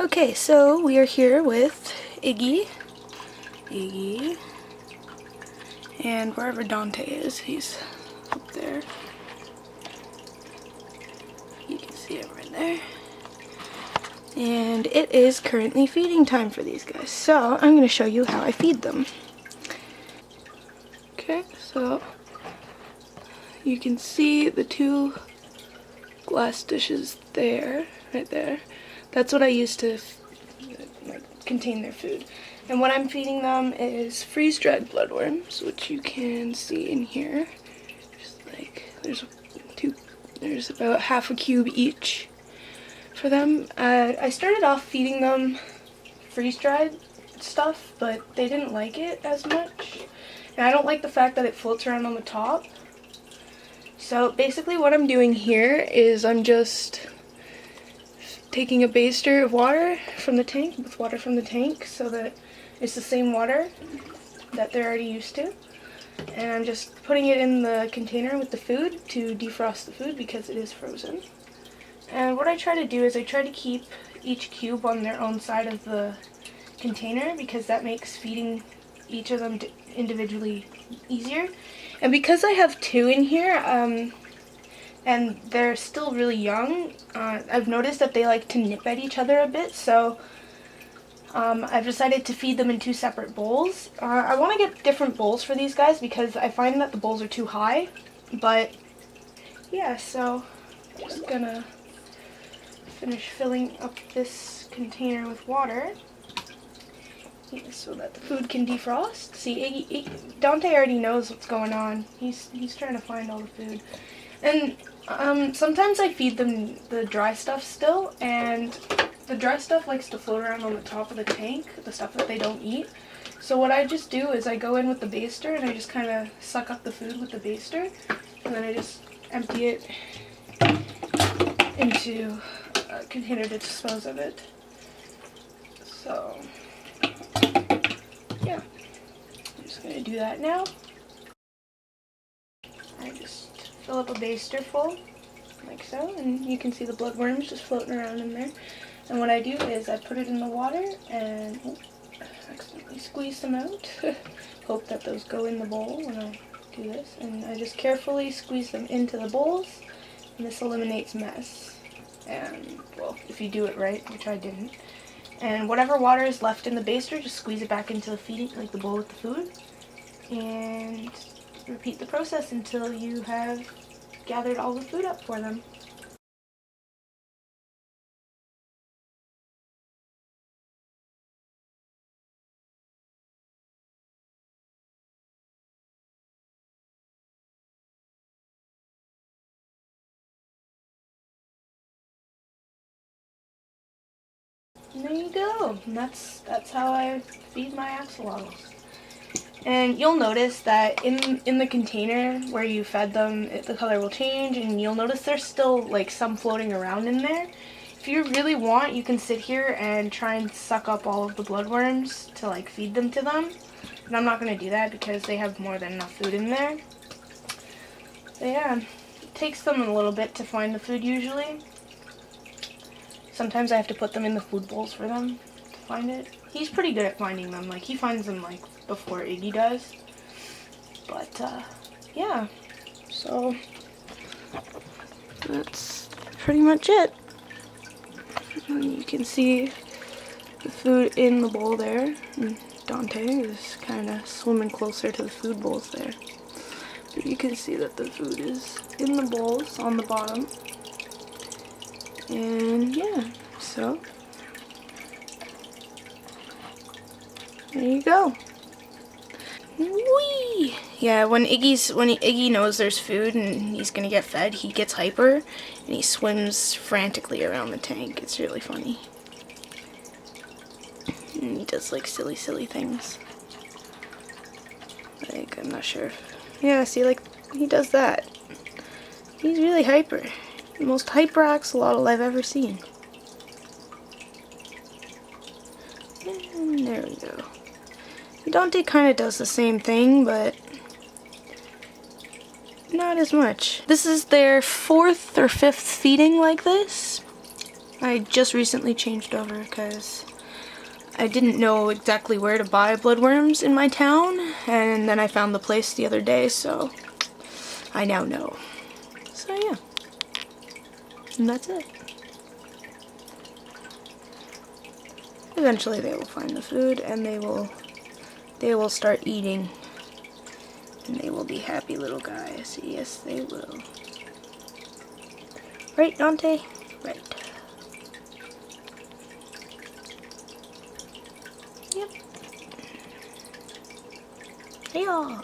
Okay, so we are here with Iggy, and wherever Dante is, he's up there. You can see him right there. And it is currently feeding time for these guys. So I'm going to show you how I feed them. Okay, so you can see the two glass dishes there, right there. That's what I use to contain their food. And what I'm feeding them is freeze-dried bloodworms, which you can see in here. Just like there's about half a cube each for them. I started off feeding them freeze-dried stuff, but they didn't like it as much. And I don't like the fact that it floats around on the top. So basically what I'm doing here is I'm just taking a baster of water from the tank, with water from the tank, so that it's the same water that they're already used to. And I'm just putting it in the container with the food to defrost the food because it is frozen. And what I try to do is I try to keep each cube on their own side of the container because that makes feeding each of them individually easier. And because I have two in here, and they're still really young, I've noticed that they like to nip at each other a bit, so I've decided to feed them in two separate bowls. I want to get different bowls for these guys because I find that the bowls are too high, but yeah, so I'm just gonna finish filling up this container with water so that the food can defrost. See, Dante already knows what's going on. He's trying to find all the food. And sometimes I feed them the dry stuff still, and the dry stuff likes to float around on the top of the tank, the stuff that they don't eat. So what I just do is I go in with the baster and I just kind of suck up the food with the baster, and then I just empty it into a container to dispose of it. So yeah, I'm just going to do that now. I just fill up a baster full, like so, and you can see the bloodworms just floating around in there. And what I do is I put it in the water and accidentally squeeze them out. Hope that those go in the bowl when I do this. And I just carefully squeeze them into the bowls, and this eliminates mess. And, well, if you do it right, which I didn't. And whatever water is left in the baster, just squeeze it back into the feeding, like the bowl with the food. And repeat the process until you have gathered all the food up for them. And there you go. And that's how I feed my axolotls. And you'll notice that in the container where you fed them, the color will change, and you'll notice there's still like some floating around in there. If you really want, you can sit here and try and suck up all of the bloodworms to like feed them to them. And I'm not going to do that because they have more than enough food in there. But yeah, it takes them a little bit to find the food usually. Sometimes I have to put them in the food bowls for them to find it. He's pretty good at finding them. Like, he finds them like before Iggy does. But yeah, so that's pretty much it. And you can see the food in the bowl there. And Dante is kind of swimming closer to the food bowls there. But you can see that the food is in the bowls on the bottom. And yeah, so there you go. Whee! Yeah, when Iggy knows there's food and he's gonna get fed, he gets hyper and he swims frantically around the tank. It's really funny. And he does like silly things. Like, I'm not sure if, yeah, see, like, he does that. He's really hyper. The most hyper axolotl I've ever seen. And there we go. Dante kind of does the same thing, but not as much. This is their 4th or 5th feeding like this. I just recently changed over because I didn't know exactly where to buy bloodworms in my town, and then I found the place the other day, so I now know. So yeah, and that's it. Eventually they will find the food and they will start eating, and they will be happy little guys. Yes, they will. Right, Dante? Right. Yep. Yeah.